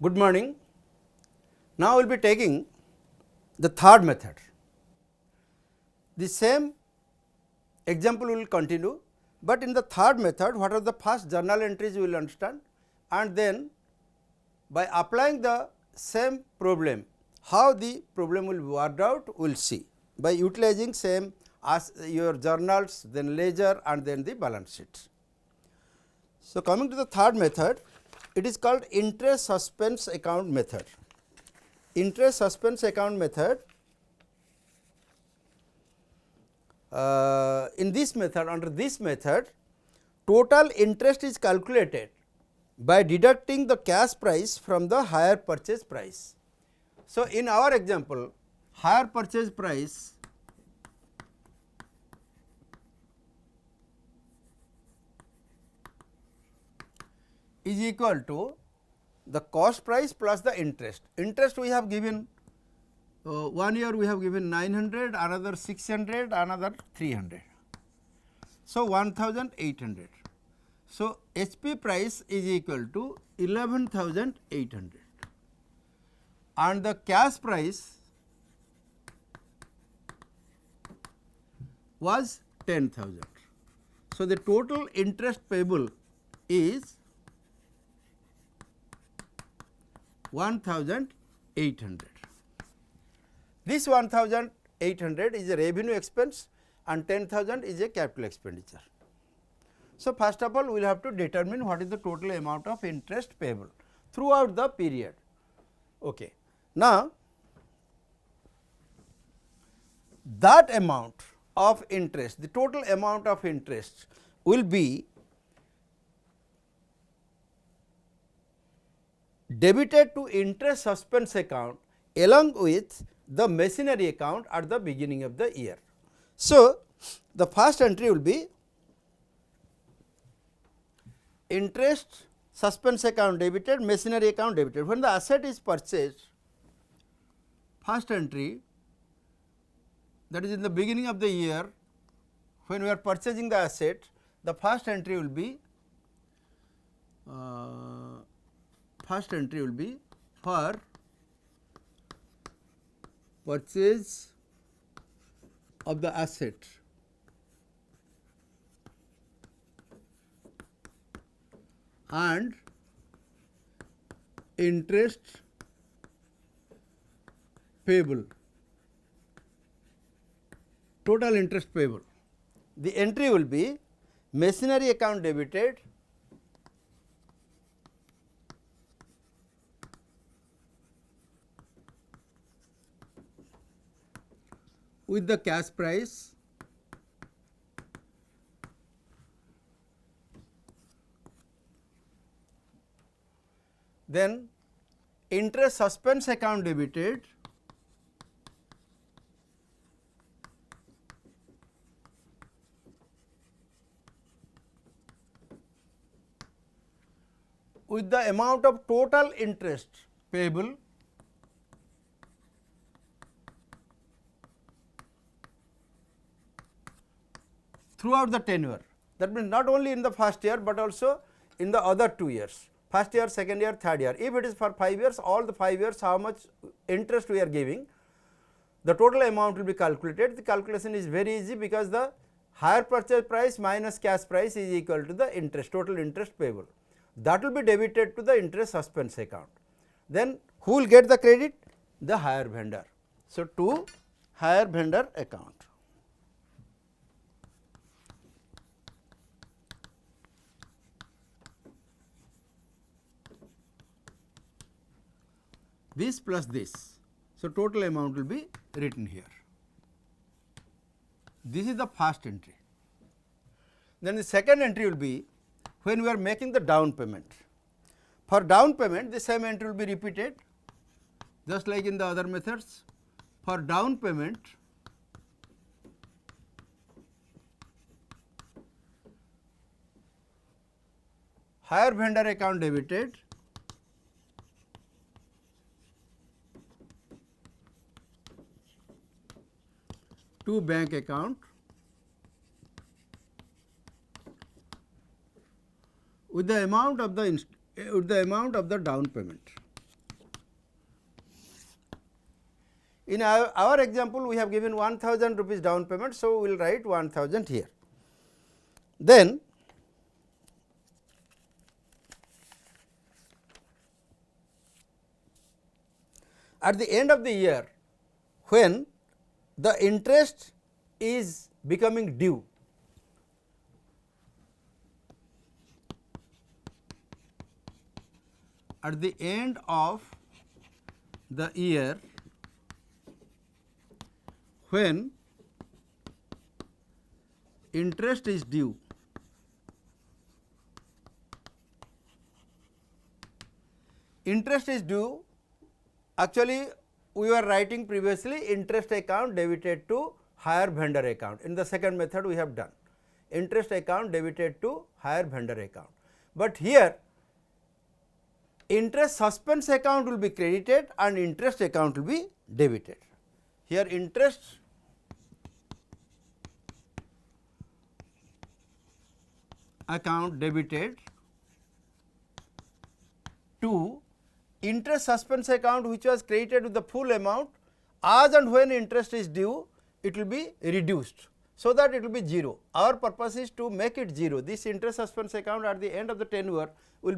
Good morning. Now, we will be taking the third method. The same example will continue, but in the third method what are the first journal entries we will understand, and then by applying the same problem how the problem will be worked out we will see by utilizing same as your journals, then ledger and then the balance sheet. So, coming to the third method, it is called interest suspense account method. Interest suspense account method, in this method, under this method, total interest is calculated by deducting the cash price from the higher purchase price. So, in our example, higher purchase price is equal to the cost price plus the interest. Interest we have given 1 year we have given 900, another 600, another 300. So, 1800. So, HP price is equal to 11,800 and the cash price was 10,000. So, the total interest payable is 1800. This 1800 is a revenue expense and 10,000 is a capital expenditure. So, first of all we will have to determine what is the total amount of interest payable throughout the period. Okay. Now, that amount of interest, the total amount of interest will be debited to interest suspense account along with the machinery account at the beginning of the year. So, the first entry will be interest suspense account debited, machinery account debited. When the asset is purchased, first entry, that is in the beginning of the year, when we are purchasing the asset, the first entry will be for purchase of the asset and interest payable, total interest payable. The entry will be machinery account debited with the cash price then interest suspense account debited with the amount of total interest payable throughout the tenure. That means, not only in the first year, but also in the other 2 years, first year, second year, third year. If it is for 5 years, all the 5 years how much interest we are giving, the total amount will be calculated. The calculation is very easy because the higher purchase price minus cash price is equal to the interest, total interest payable. That will be debited to the interest suspense account. Then who will get the credit? The hire vendor. So, to hire vendor account. This plus this. So, total amount will be written here. This is the first entry. Then the second entry will be when we are making the down payment. For down payment, the same entry will be repeated just like in the other methods. For down payment, hire vendor account debited to bank account with the amount of the down payment. In our example, we have given 1000 rupees down payment. So, we will write 1000 here. Then at the end of the year, when the interest is becoming due, at the end of the year, when interest is due, interest is due, actually we were writing previously interest account debited to hire vendor account. In the second method we have done interest account debited to hire vendor account, but here interest suspense account will be credited and interest account will be debited. Here interest account debited to interest suspense account, which was credited with the full amount. As and when interest is due, it will be reduced, so that it will be 0. Our purpose is to make it 0. This interest suspense account at the end of the tenure will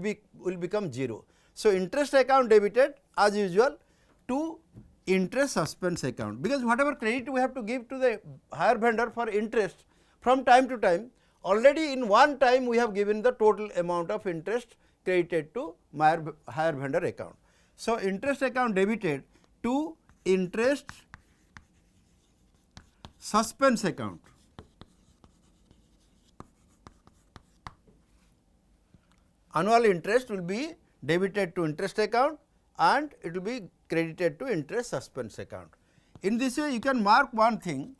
become 0. So, interest account debited as usual to interest suspense account, because whatever credit we have to give to the hire vendor for interest from time to time, already in one time we have given the total amount of interest credited to hire vendor account. So, interest account debited to interest suspense account. Annual interest will be debited to interest account and it will be credited to interest suspense account. In this way, you can mark one thing: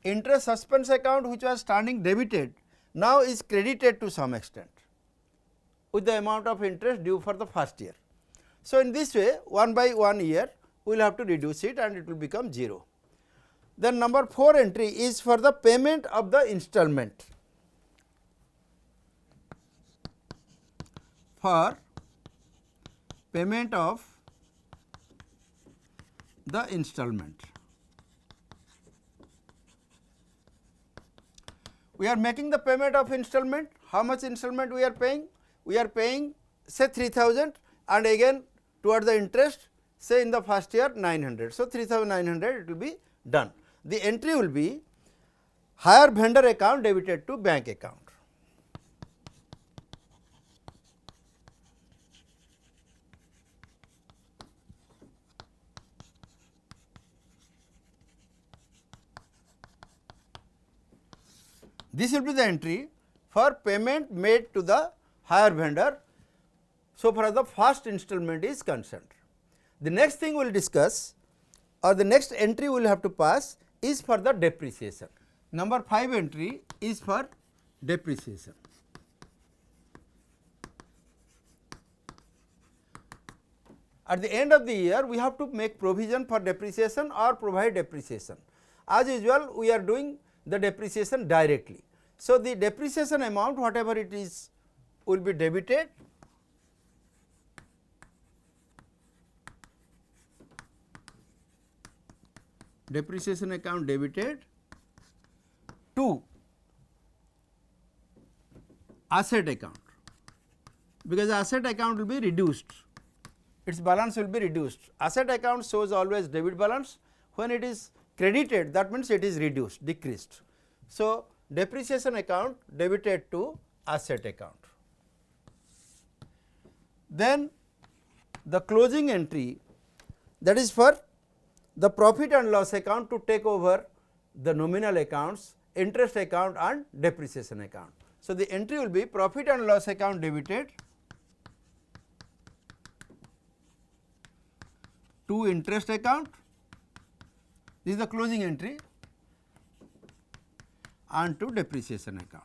interest suspense account, which was standing debited, now is credited to some extent with the amount of interest due for the first year. So, in this way, one by one year we will have to reduce it and it will become 0. Then number 4 entry is for the payment of the installment. For payment of the installment, we are making the payment of installment. How much installment we are paying? We are paying say 3000 and again towards the interest, say in the first year 900. So, 3900 it will be done. The entry will be hire vendor account debited to bank account. This will be the entry for payment made to the hire vendor, so far as the first installment is concerned. The next thing we will discuss, or the next entry we will have to pass, is for the depreciation. Number 5 entry is for depreciation. At the end of the year, we have to make provision for depreciation or provide depreciation. As usual, we are doing the depreciation directly. So, the depreciation amount, whatever it is, will be debited depreciation account debited to asset account, because asset account will be reduced, its balance will be reduced. Asset account shows always debit balance. When it is credited, that means it is reduced, decreased. So, depreciation account debited to asset account. Then the closing entry, that is for the profit and loss account to take over the nominal accounts, interest account and depreciation account. So, the entry will be profit and loss account debited to interest account, this is the closing entry, and to depreciation account.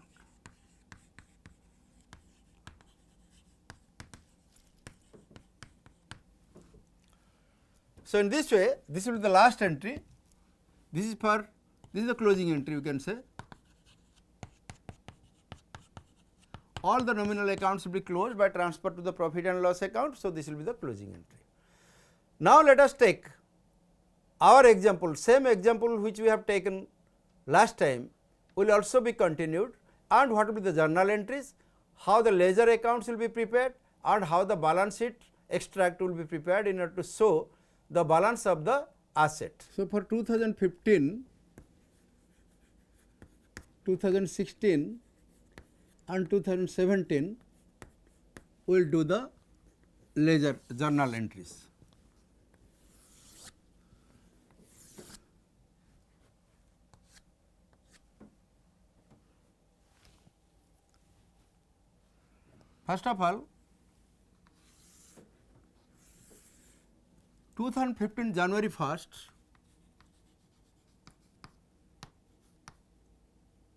So, in this way, this will be the last entry, this is the closing entry, you can say. All the nominal accounts will be closed by transfer to the profit and loss account. So, this will be the closing entry. Now, let us take our example, same example which we have taken last time will also be continued, and what will be the journal entries, how the ledger accounts will be prepared, and how the balance sheet extract will be prepared in order to show the balance of the asset. So, for 2015, 2016 and 2017 we will do the ledger journal entries. First of all, 2015 January 1st,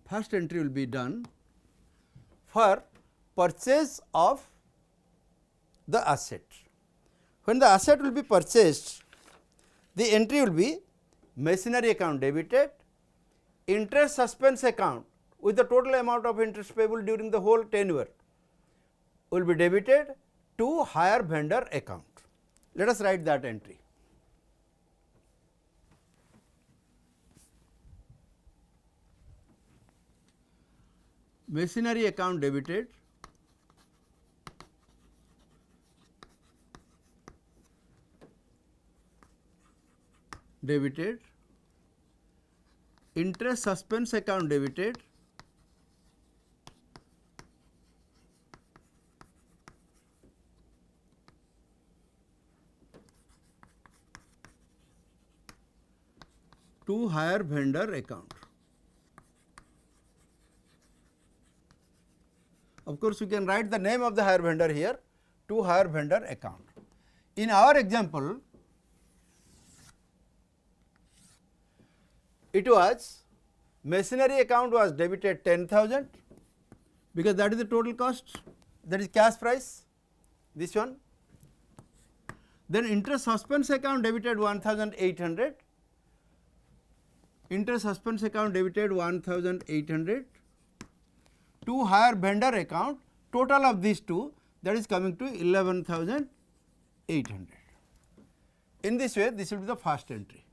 first entry will be done for purchase of the asset. When the asset will be purchased, the entry will be machinery account debited, interest suspense account with the total amount of interest payable during the whole tenure will be debited to hire vendor account. Let us write that entry. Machinery account debited, interest suspense account debited, to hire vendor account. Of course, you can write the name of the hire vendor here, to hire vendor account. In our example, it was machinery account was debited 10,000 because that is the total cost, that is cash price, this one. Then interest suspense account debited 1,800, interest suspense account debited 1,800, to hire vendor account, total of these two, that is coming to 11,800. In this way, this will be the first entry.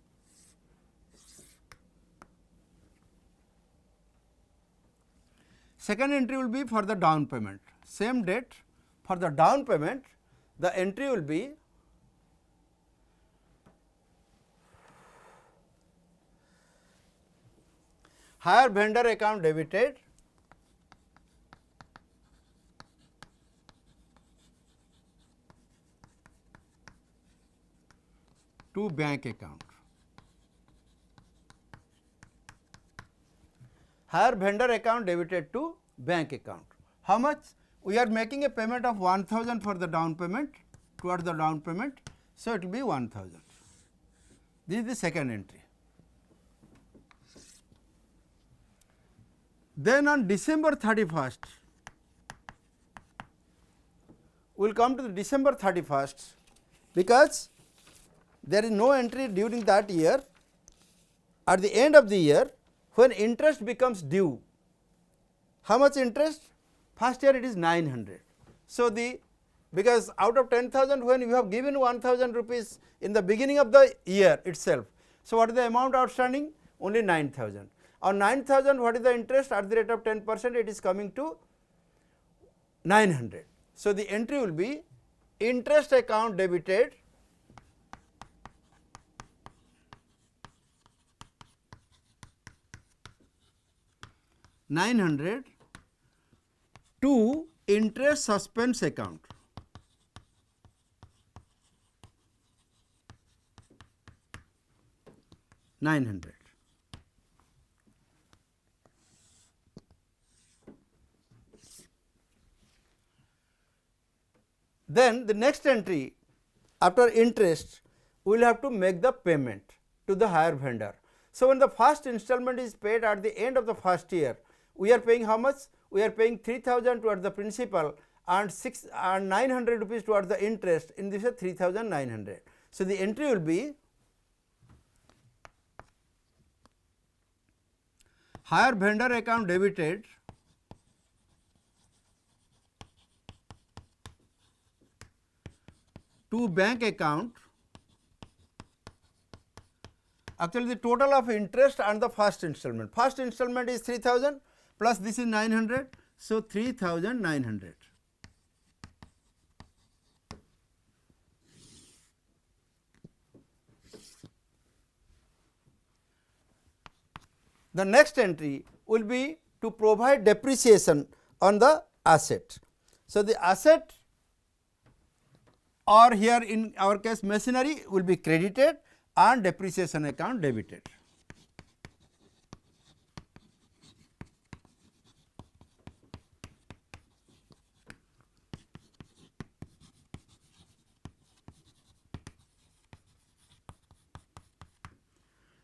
Second entry will be for the down payment. Same date, for the down payment, the entry will be hire vendor account debited, to bank account. Hire vendor account debited to bank account. How much? We are making a payment of 1,000 for the down payment, towards the down payment. So, it will be 1,000. This is the second entry. Then on December 31st, we will come to the December 31st, because there is no entry during that year. At the end of the year, when interest becomes due, how much interest? First year it is 900. So, because out of 10,000, when you have given 1,000 rupees in the beginning of the year itself. So, what is the amount outstanding? Only 9,000. On 9,000, what is the interest? At the rate of 10%, it is coming to 900. So, the entry will be interest account debited, $900 to interest suspense account. $900. Then the next entry after interest, we will have to make the payment to the hire vendor. So, when the first installment is paid at the end of the first year, we are paying how much? We are paying 3,000 towards the principal and 900 rupees towards the interest. In this, 3,900. So, the entry will be hire vendor account debited to bank account Actually, the total of interest and the first installment. First installment is 3000 plus this is 900. So, 3900. The next entry will be to provide depreciation on the asset. So, the asset, or here in our case machinery, will be credited and depreciation account debited.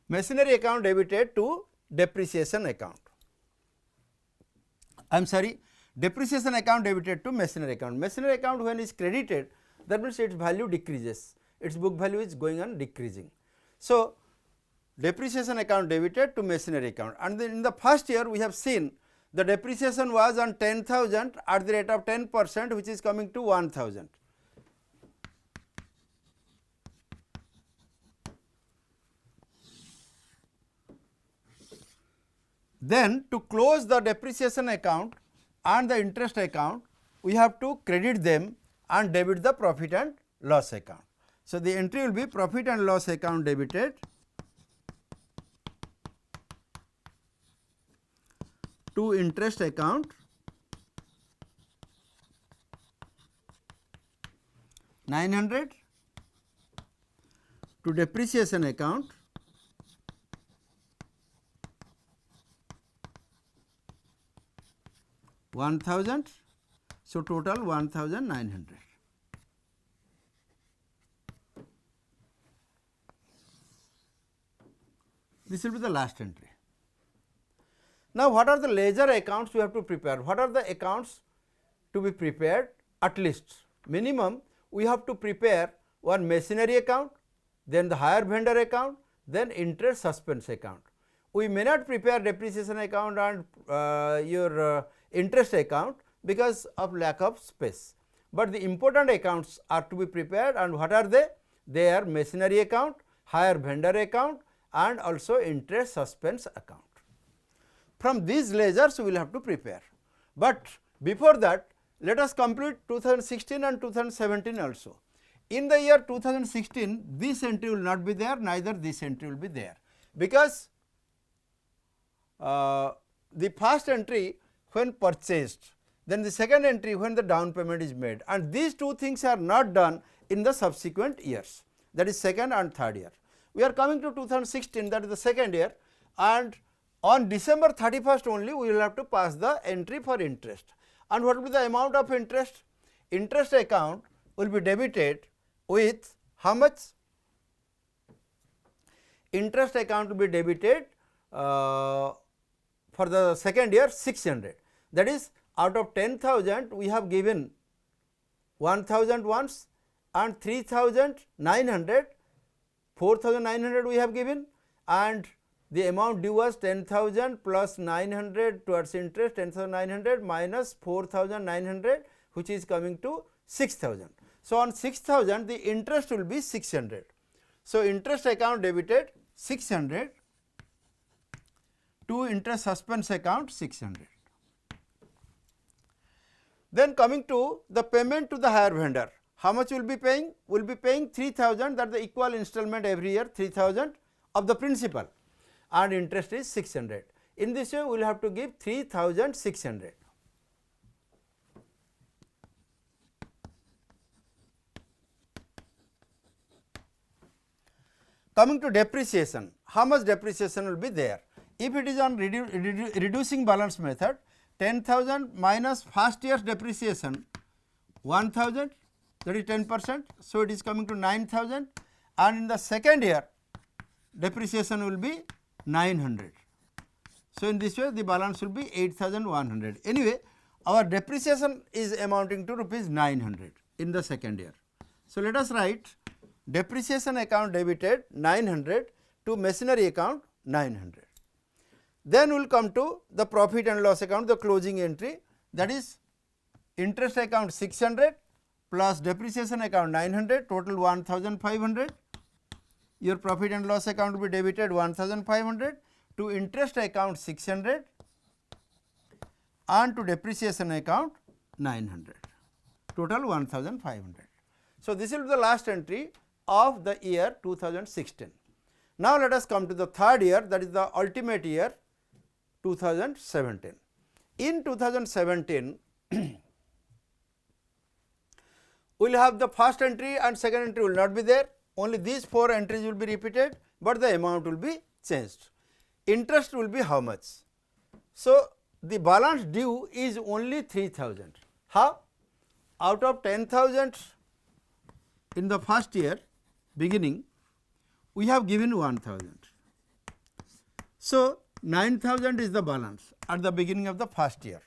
Machinery account debited to depreciation account. I am sorry, depreciation account debited to machinery account. Machinery account when is credited, that means its value decreases, its book value is going on decreasing. So, depreciation account debited to machinery account, and then in the first year we have seen the depreciation was on 10,000 at the rate of 10%, which is coming to 1,000. Then to close the depreciation account and the interest account, we have to credit them and debit the profit and loss account. So, the entry will be profit and loss account debited to interest account 900, to depreciation account 1000. So, total 1900. This will be the last entry. Now, what are the ledger accounts we have to prepare? What are the accounts to be prepared? At least minimum we have to prepare one machinery account, then the hire vendor account, then interest suspense account. We may not prepare depreciation account and your interest account because of lack of space, but the important accounts are to be prepared, and what are they? They are machinery account, hire vendor account and also interest suspense account. From these ledgers we will have to prepare, but before that let us complete 2016 and 2017 also. In the year 2016 this entry will not be there, neither this entry will be there, because the first entry when purchased, then the second entry when the down payment is made, and these two things are not done in the subsequent years, that is second and third year. We are coming to 2016, that is the second year, and on December 31st only we will have to pass the entry for interest. And what will be the amount of interest? Interest account will be debited with how much? Interest account will be debited for the second year 600, that is out of 10,000 we have given 1,000 once and 3,900, 4,900 we have given, and the amount due was 10,000 plus 900 towards interest, 10,900 minus 4,900, which is coming to 6,000. So, on 6,000 the interest will be 600. So, interest account debited 600 to interest suspense account 600. Then coming to the payment to the hire vendor, how much will be paying? We will be paying 3,000, that is the equal installment every year 3,000 of the principal, and interest is 600. In this way we will have to give 3,600. Coming to depreciation, how much depreciation will be there? If it is on reducing balance method, 10,000 minus first year's depreciation 1,000, that is 10%. So, it is coming to 9,000, and in the second year depreciation will be 900. So, in this way the balance will be 8,100. Anyway, our depreciation is amounting to rupees 900 in the second year. So, let us write depreciation account debited 900 to machinery account 900. Then we will come to the profit and loss account, the closing entry, that is interest account 600 plus depreciation account 900, total 1,500. your profit and loss account will be debited 1500, to interest account 600 and to depreciation account 900, total 1500. So, this will be the last entry of the year 2016. Now, let us come to the third year, that is the ultimate year 2017. In 2017, we will have the first entry and second entry will not be there, only these 4 entries will be repeated, but the amount will be changed. Interest will be how much? So, the balance due is only 3000. How? Out of 10,000 in the first year beginning, we have given 1000. So, 9000 is the balance at the beginning of the first year.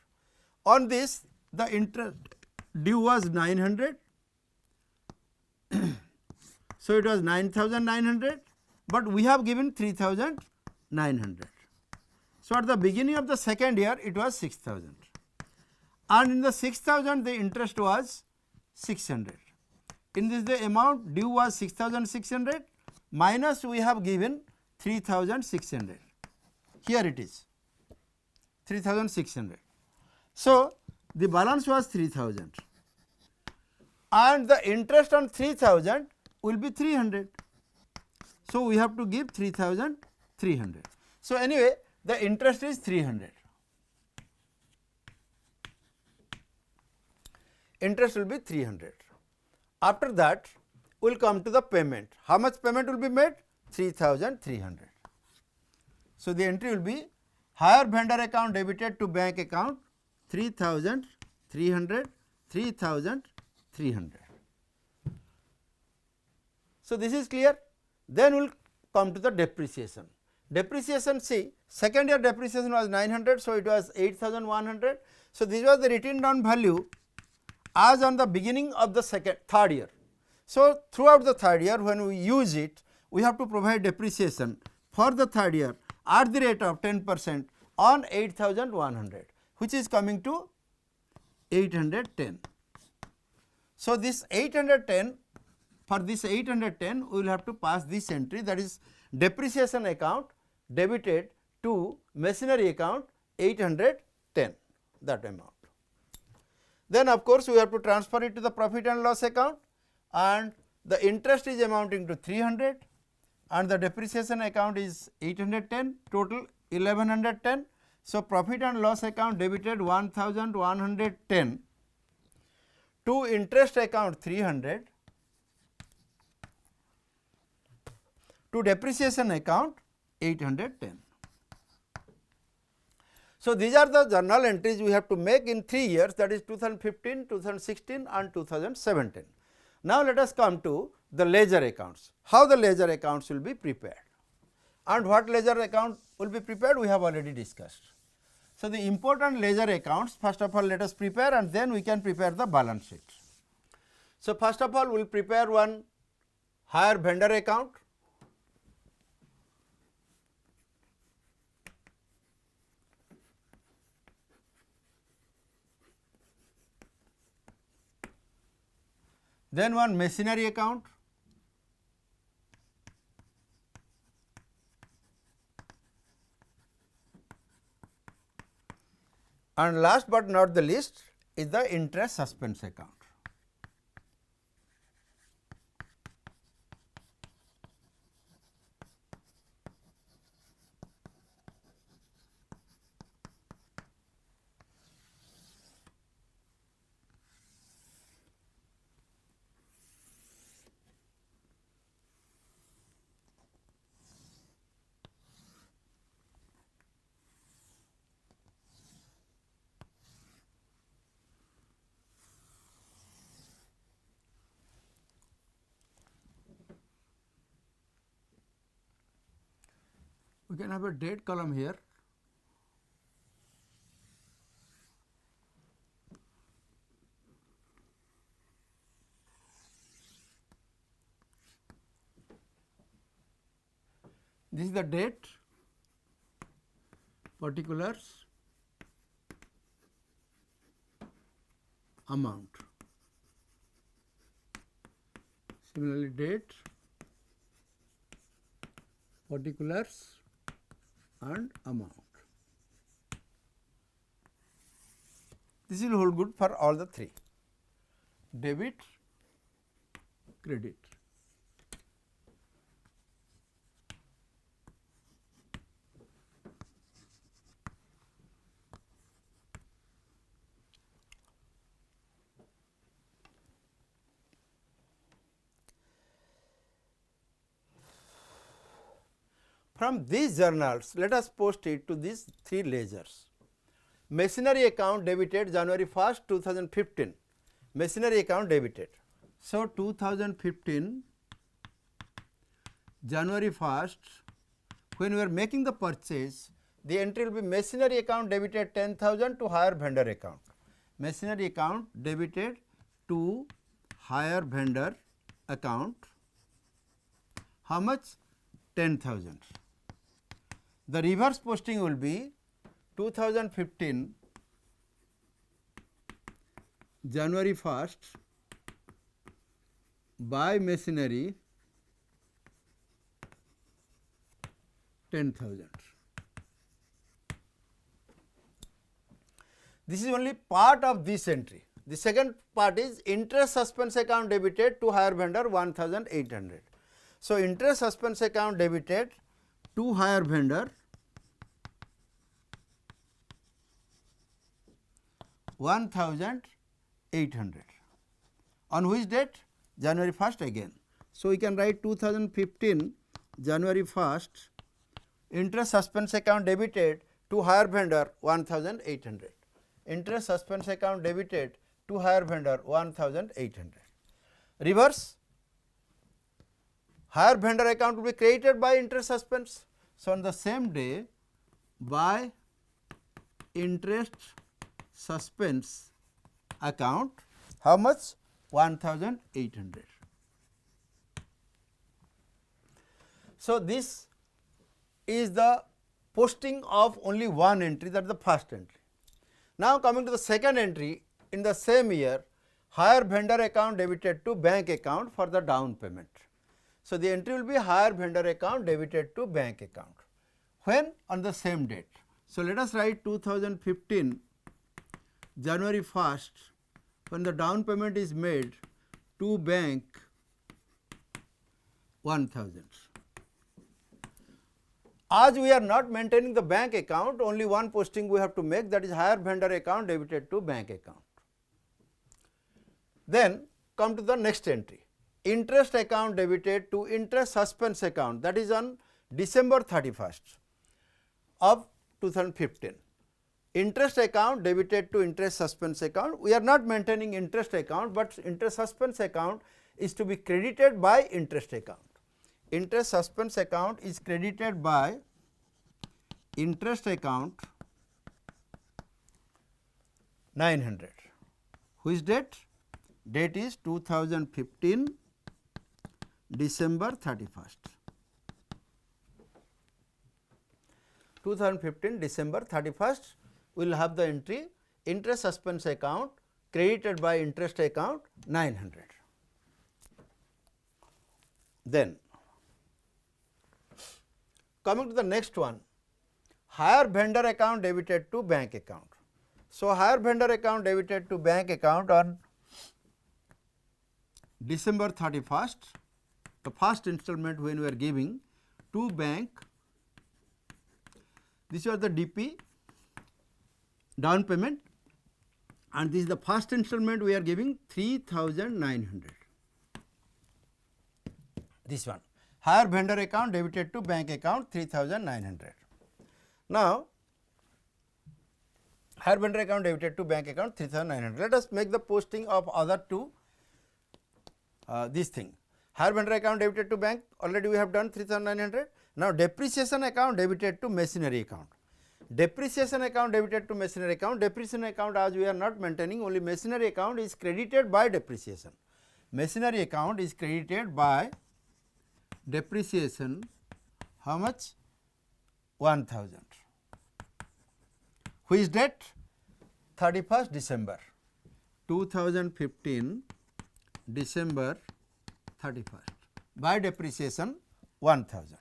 On this, the interest due was 900. So, it was 9900, but we have given 3900. So, at the beginning of the second year, it was 6000, and in the 6000 the interest was 600. In this, the amount due was 6600 minus we have given 3600. Here it is 3600. So, the balance was 3000 and the interest on 3000 will be 300. So, we have to give 3300. So, anyway, the interest is 300. Interest will be 300. After that, we will come to the payment. How much payment will be made? 3300. So, the entry will be hire vendor account debited to bank account 3300, 3300. So, this is clear. Then we will come to the depreciation. Depreciation, see, second year depreciation was 900, so it was 8100. So, this was the written down value as on the beginning of the third year. So, throughout the third year when we use it, we have to provide depreciation for the third year at the rate of 10% on 8100, which is coming to 810. So, this 810, for this 810 we will have to pass this entry, that is depreciation account debited to machinery account 810, that amount. Then of course, we have to transfer it to the profit and loss account, and the interest is amounting to 300 and the depreciation account is 810, total 1110. So, profit and loss account debited 1110 to interest account 300 to depreciation account 810. So, these are the journal entries we have to make in 3 years, that is 2015, 2016 and 2017. Now, let us come to the ledger accounts. How the ledger accounts will be prepared and what ledger account will be prepared, we have already discussed. So, the important ledger accounts, first of all let us prepare and then we can prepare the balance sheet. So, first of all we will prepare one hire vendor account. Then one machinery account, and last but not the least is the interest suspense account. We can have a date column here. This is the date, particulars, amount. Similarly, date, particulars and amount. This will hold good for all the three: debit, credit. From these journals, let us post it to these three ledgers. Machinery account debited January 1st, 2015, machinery account debited. So, 2015 January 1st, when we are making the purchase, the entry will be machinery account debited 10,000 to hire vendor account. Machinery account debited to hire vendor account. How much? 10,000. The reverse posting will be 2015 January 1st buy machinery 10,000. This is only part of this entry. The second part is interest suspense account debited to hire vendor 1,800. So, interest suspense account debited to hire vendor 1,800. On which date? January 1st again. So, we can write 2015 January 1st interest suspense account debited to hire vendor 1,800. Interest suspense account debited to hire vendor 1,800. Reverse, hire vendor account will be credited by interest suspense. So, on the same day by interest suspense account, how much? 1,800. So, this is the posting of only one entry, that is the first entry. Now, coming to the second entry, in the same year, hire vendor account debited to bank account for the down payment. So, the entry will be hire vendor account debited to bank account. When? On the same date. So, let us write 2015 January 1st, when the down payment is made to bank 1,000. As we are not maintaining the bank account, only one posting we have to make, that is hire vendor account debited to bank account. Then come to the next entry, interest account debited to interest suspense account, that is on December 31st of 2015. Interest account debited to interest suspense account. We are not maintaining interest account, but interest suspense account is to be credited by interest account. Interest suspense account is credited by interest account 900. Which date? Date is 2015 December 31st. 2015 December 31st, we will have the entry interest suspense account credited by interest account 900. Then coming to the next one, hire vendor account debited to bank account. So, hire vendor account debited to bank account on December 31st, the first installment when we are giving to bank. This was the DP down payment, and this is the first installment we are giving 3,900. This one, hire vendor account debited to bank account 3,900. Now, hire vendor account debited to bank account 3,900. Let us make the posting of other two this thing. Hire vendor account debited to bank, already we have done 3,900. Now, depreciation account debited to machinery account. Depreciation account debited to machinery account. Depreciation account, as we are not maintaining, only machinery account is credited by depreciation. Machinery account is credited by depreciation. How much? 1,000. Which date? 31st December 2015 December 31st by depreciation 1,000.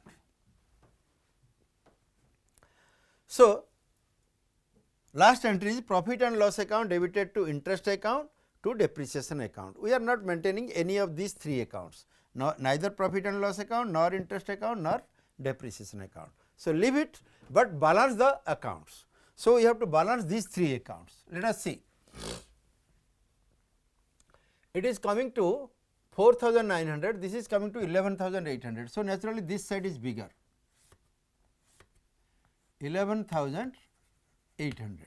So, last entry is profit and loss account debited to interest account to depreciation account. We are not maintaining any of these three accounts, neither profit and loss account, nor interest account, nor depreciation account. So, leave it, but balance the accounts. So, we have to balance these three accounts. Let us see. It is coming to 4,900, this is coming to 11,800. So, naturally this side is bigger, 11,800.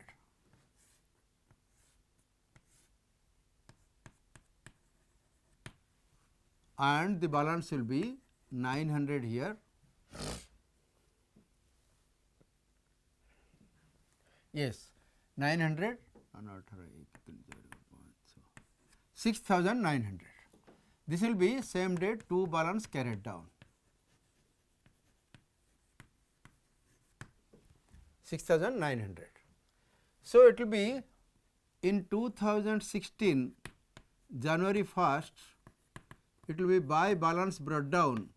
And the balance will be 900 here. Yes, 900 and 6,900. This will be same date, two balance carried down, 6,900. So, it will be in 2016 January 1st, it will be by balance brought down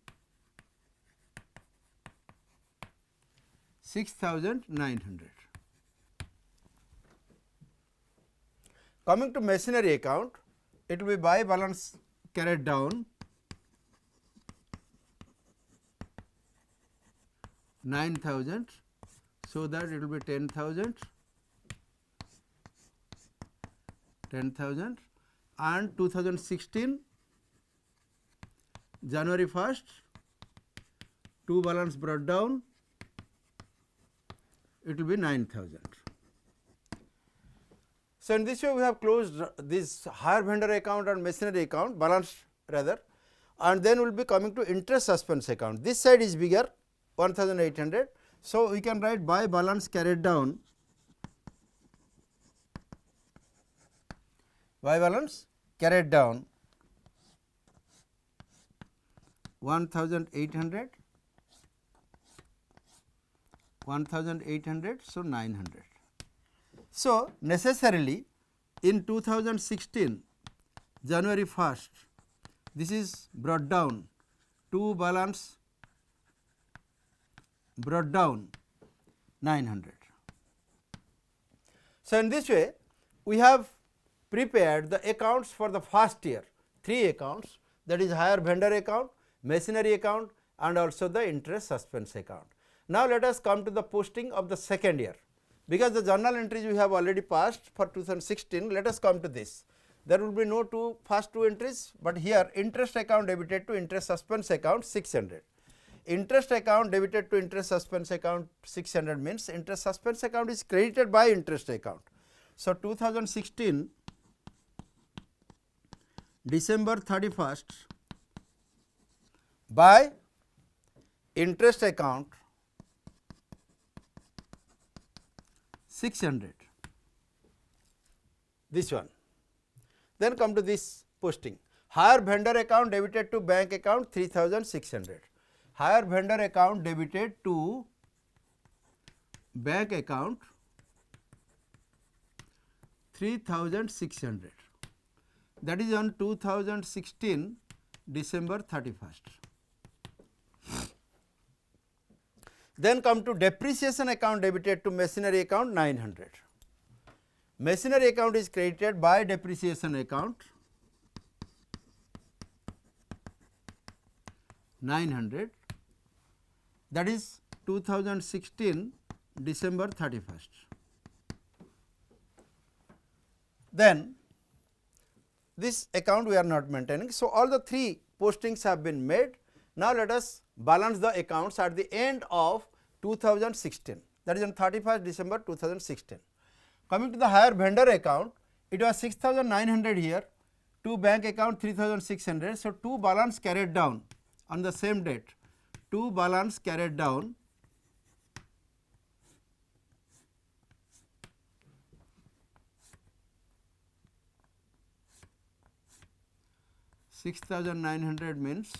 6,900. Coming to machinery account, it will be by balance carried down 9,000, so that it will be 10,000, 10,000, and 2016 January 1st, two balance brought down, it will be 9,000. So, in this way we have closed this hire vendor account and machinery account balance rather, and then we will be coming to interest suspense account. This side is bigger, 1,800. So, we can write by balance carried down, by balance carried down 1,800, 1,800, so 900. So, necessarily in 2016 January 1st, this is brought down, two balance brought down 900. So, in this way we have prepared the accounts for the first year, three accounts, that is hire vendor account, machinery account, and also the interest suspense account. Now, let us come to the posting of the second year. Because the journal entries we have already passed for 2016, let us come to this. There will be no first two entries, but here interest account debited to interest suspense account 600. Interest account debited to interest suspense account 600 means interest suspense account is credited by interest account. So, 2016 December 31st by interest account 600, this one. Then come to this posting, hire vendor account debited to bank account 3,600, hire vendor account debited to bank account 3,600, that is on 2016 December 31st. Then come to depreciation account debited to machinery account 900. Machinery account is credited by depreciation account 900, that is 2016 December 31st. Then this account we are not maintaining. So, all the three postings have been made. Now, let us balance the accounts at the end of 2016, that is on 31st December 2016. Coming to the hire vendor account, it was 6,900 here, to bank account 3,600. So, two balance carried down on the same date, two balance carried down 6,900 means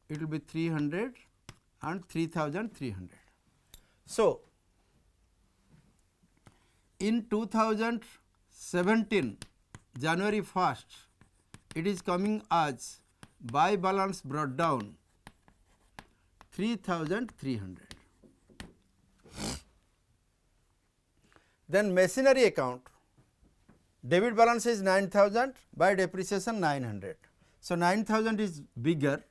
it will be 300 and 3,300. So, in 2017 January 1st, it is coming as by balance brought down 3,300. Then machinery account, debit balance is 9,000 by depreciation 900. So, 9,000 is bigger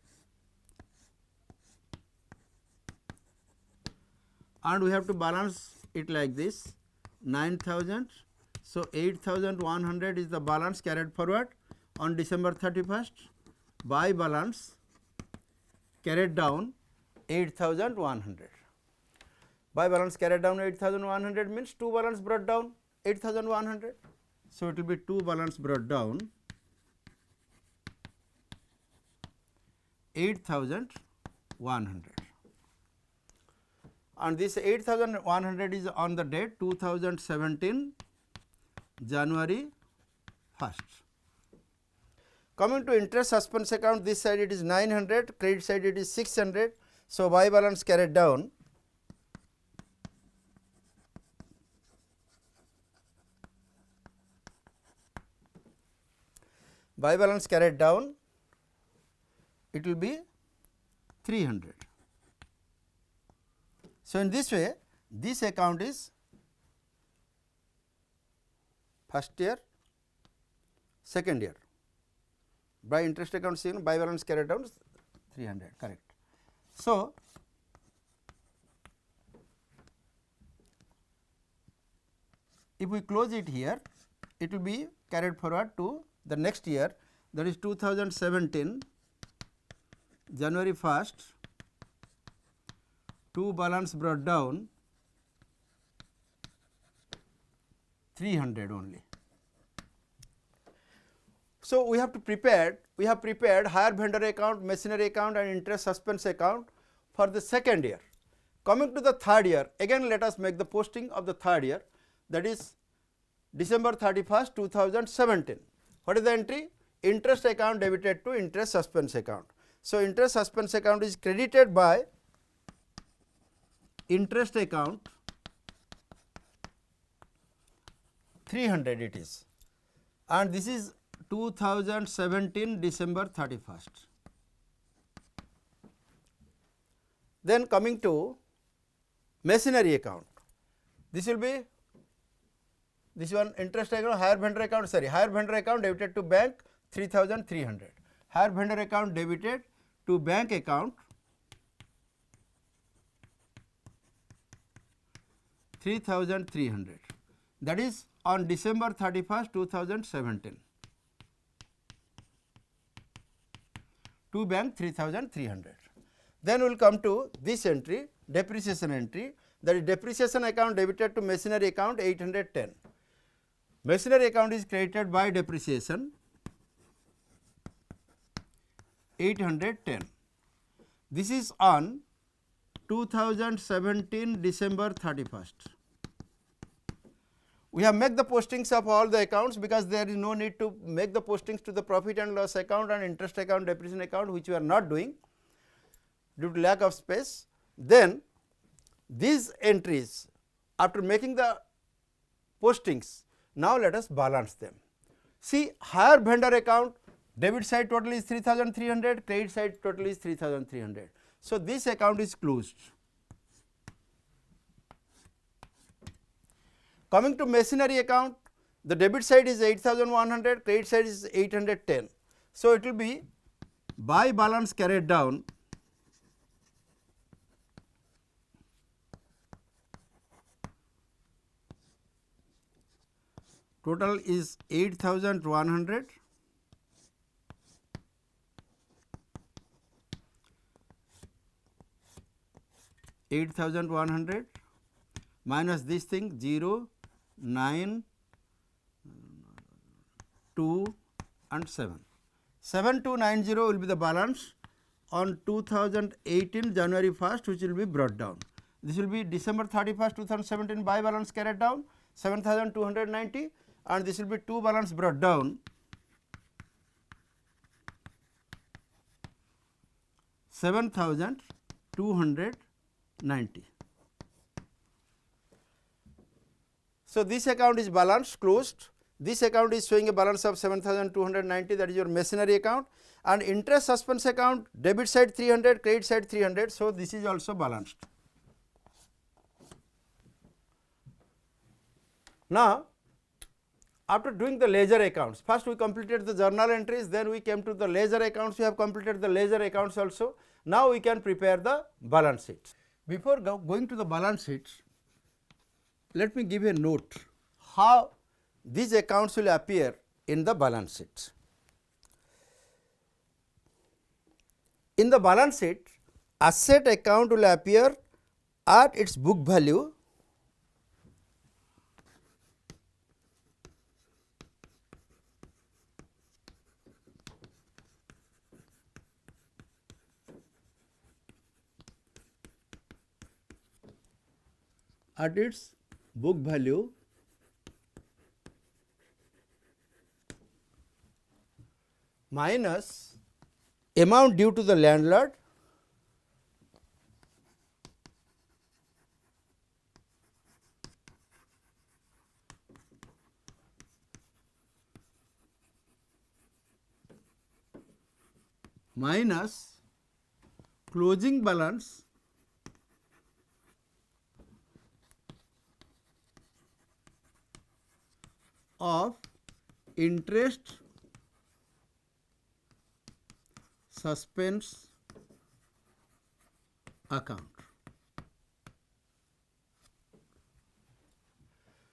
and we have to balance it like this 9,000. So, 8,100 is the balance carried forward on December 31st by balance carried down 8,100. By balance carried down 8,100 means 2 balance brought down 8,100. So, it will be 2 balance brought down 8,100 and this 8,100 is on the date 2017 January 1st. Coming to interest suspense account, this side it is 900, credit side it is 600. So, by balance carried down it will be 300. So, in this way this account is first year, second year. By interest account seen, by balance carried down 300, correct. So, if we close it here, it will be carried forward to the next year, that is 2017 January 1st, 2 balance brought down 300 only. So, we have prepared hire vendor account, machinery account and interest suspense account for the second year. Coming to the third year, again let us make the posting of the third year, that is December 31st, 2017. What is the entry? Interest account debited to interest suspense account. So, interest suspense account is credited by interest account 300 it is, and this is 2017 December 31st. Then coming to machinery account, this will be this one interest account, hire vendor account debited to bank 3,300, hire vendor account debited to bank account 3,300, that is on December 31st, 2017. To bank 3,300. Then we will come to this entry, depreciation entry, that is depreciation account debited to machinery account 810. Machinery account is credited by depreciation 810. This is on 2017 December 31st. We have made the postings of all the accounts, because there is no need to make the postings to the profit and loss account and interest account, depreciation account, which we are not doing due to lack of space. Then these entries, after making the postings, now let us balance them. See, hire vendor account, debit side total is 3,300, credit side total is 3,300. So, this account is closed. Coming to machinery account, the debit side is 8,100, credit side is 810. So, it will be by balance carried down total is 8,100 8,100 minus this thing 0, 9, 2 and 7. 7290 will be the balance on 2018 January 1st, which will be brought down. This will be December 31st, 2017 by balance carried down 7,290, and this will be 2 balance brought down 7,290. So, this account is balance closed. This account is showing a balance of 7,290, that is your machinery account, and interest suspense account debit side 300, credit side 300. So, this is also balanced. Now, after doing the ledger accounts, first we completed the journal entries, then we came to the ledger accounts, we have completed the ledger accounts also. Now, we can prepare the balance sheet. Before going to the balance sheet, let me give a note how these accounts will appear in the balance sheet. In the balance sheet, asset account will appear at its book value minus amount due to the landlord minus closing balance of interest suspense account.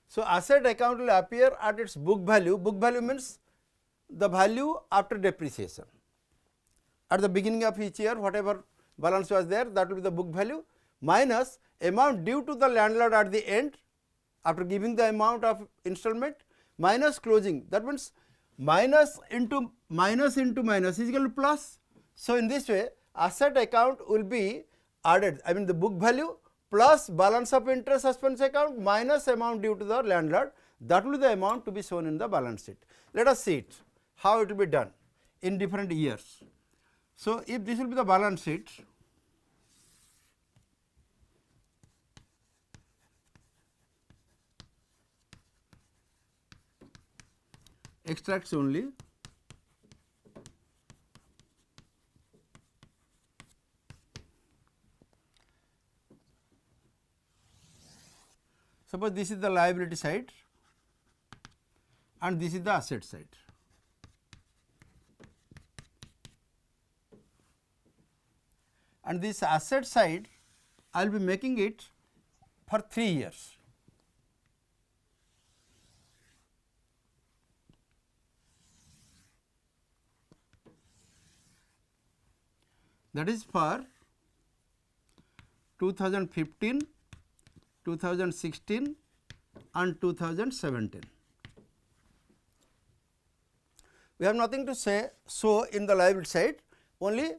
So, asset account will appear at its book value. Book value means the value after depreciation. At the beginning of each year, whatever balance was there, that will be the book value, minus amount due to the landlord at the end after giving the amount of installment, minus closing. That means minus into minus is equal to plus. So, in this way asset account will be added, I mean the book value plus balance of interest suspense account minus amount due to the landlord, that will be the amount to be shown in the balance sheet. Let us see it, how it will be done in different years. So, if this will be the balance sheet, extracts only, suppose this is the liability side and this is the asset side. And this asset side I will be making it for 3 years. That is for 2015, 2016 and 2017. We have nothing to say show in the liability side, only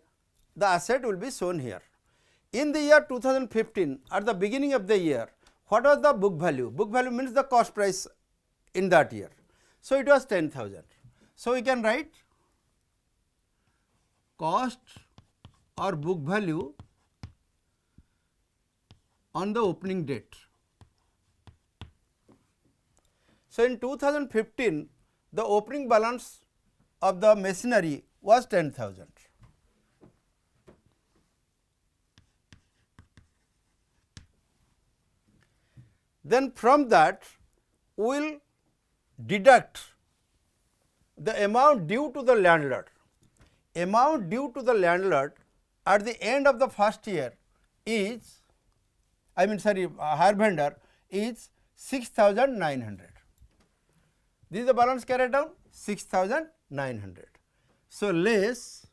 the asset will be shown here. In the year 2015, at the beginning of the year, what was the book value? Book value means the cost price in that year. So, it was 10,000. So, we can write cost or book value on the opening date. So, in 2015, the opening balance of the machinery was 10,000. Then from that we will deduct the amount due to the landlord. Amount due to the landlord at the end of the first year is, hire vendor is 6,900. This is the balance carried down 6,900. So, less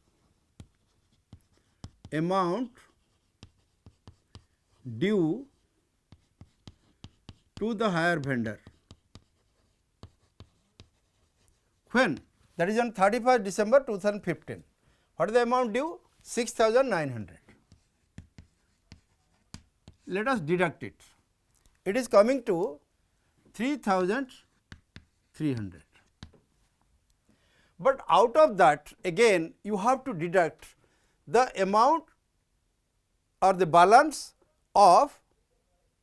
amount due to the hire vendor. When? That is on 31st December 2015. What is the amount due? 6,900. Let us deduct it. It is coming to 3,300. But out of that again you have to deduct the amount or the balance of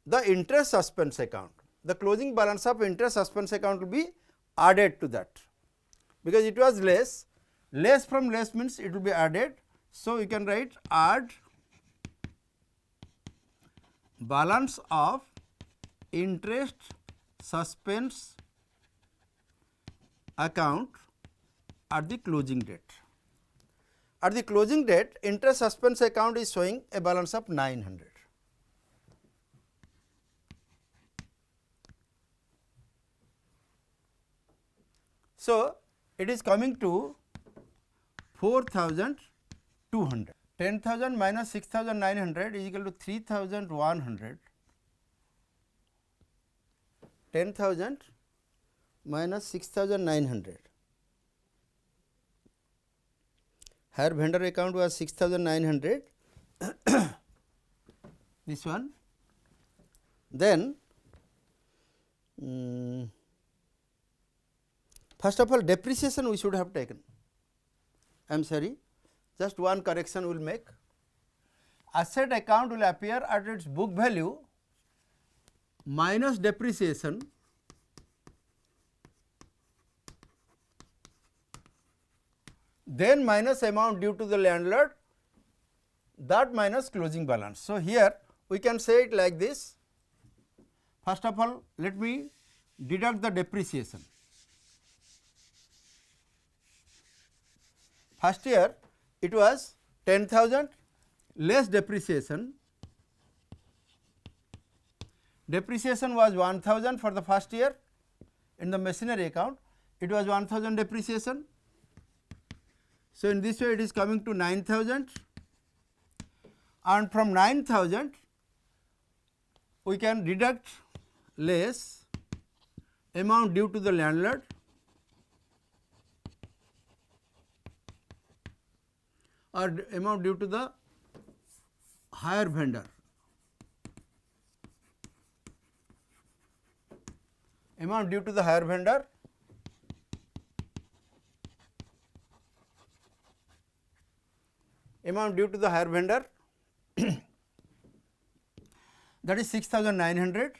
the interest suspense account. The closing balance of interest suspense account will be added to that, because it was less, less from less means it will be added. So, you can write add balance of interest suspense account at the closing date. At the closing date, interest suspense account is showing a balance of 900. So, it is coming to 4,200. 10,000 minus 6,900 is equal to 3,100. 10,000 minus 6,900. Hire vendor account was 6,900. This one. Then, first of all, depreciation we should have taken. I am sorry, just one correction will make. Asset account will appear at its book value minus depreciation then minus amount due to the landlord, that minus closing balance. So, here we can say it like this. First of all, let me deduct the depreciation. First year it was 10,000 less depreciation. Depreciation was 1,000 for the first year. In the machinery account, it was 1,000 depreciation. So, in this way it is coming to 9,000, and from 9,000 we can deduct less amount due to the landlord or amount due to the hire vendor. Amount due to the hire vendor, amount due to the hire vendor that is 6,900.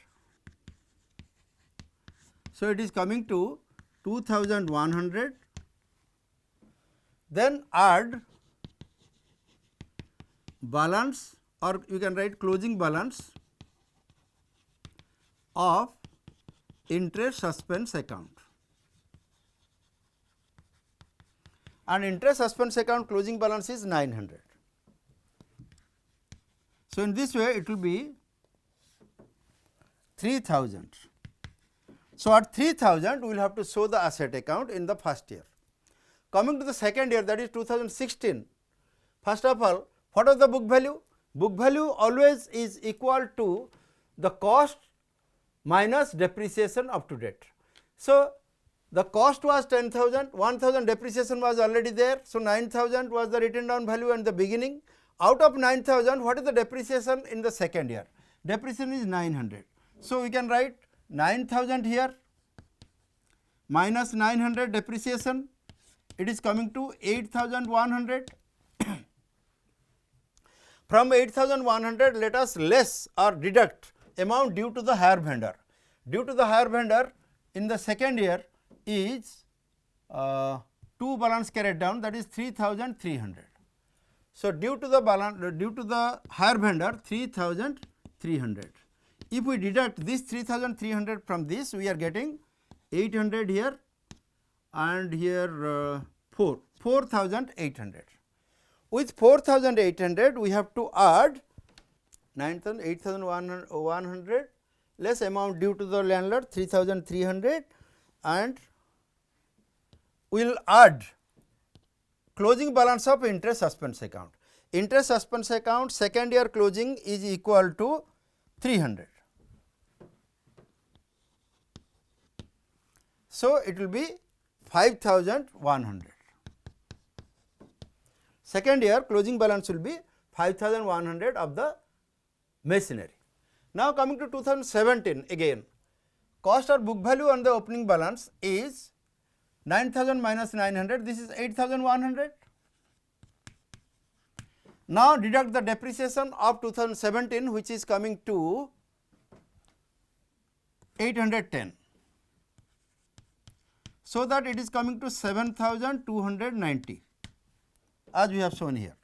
So, it is coming to 2,100, then add balance, or you can write closing balance of interest suspense account, and interest suspense account closing balance is 900. So, in this way it will be 3,000. So, at 3,000 we will have to show the asset account in the first year. Coming to the second year, that is 2016, first of all, what is the book value? Book value always is equal to the cost minus depreciation up to date. So, the cost was 10,000, 1,000 depreciation was already there. So, 9,000 was the written down value in the beginning. Out of 9,000, what is the depreciation in the second year? Depreciation is 900. So, we can write 9,000 here minus 900 depreciation, it is coming to 8,100. From 8,100, let us less or deduct amount due to the hire vendor. Due to the hire vendor in the second year is 2 balance carried down, that is 3,300. So, due to the balance, due to the hire vendor 3,300. If we deduct this 3,300 from this, we are getting 800 here and here 4,800. With 4,800 we have to add 8,100 less amount due to the landlord 3,300, and we will add closing balance of interest suspense account. Interest suspense account second year closing is equal to 300. So, it will be 5,100. Second year closing balance will be 5,100 of the machinery. Now, coming to 2017 again, cost or book value on the opening balance is 9,000 minus 900, this is 8,100. Now, deduct the depreciation of 2017, which is coming to 810. So, that it is coming to 7,290 as we have shown here,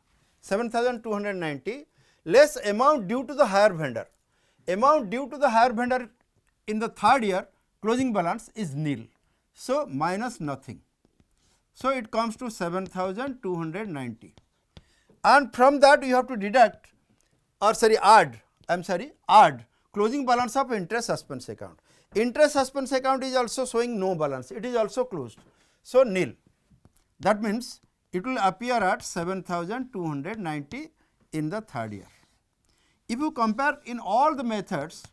7,290 less amount due to the hire vendor. Amount due to the hire vendor in the third year closing balance is nil. So, minus nothing. So, it comes to 7,290, and from that you have to deduct or add closing balance of interest suspense account. Interest suspense account is also showing no balance, it is also closed. So, nil. That means, it will appear at 7,290 in the third year. If you compare in all the methods,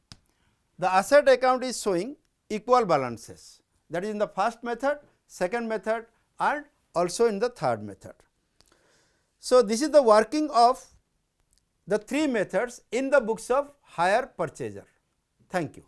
the asset account is showing equal balances, that is in the first method, second method and also in the third method. So, this is the working of the three methods in the books of hire purchaser. Thank you.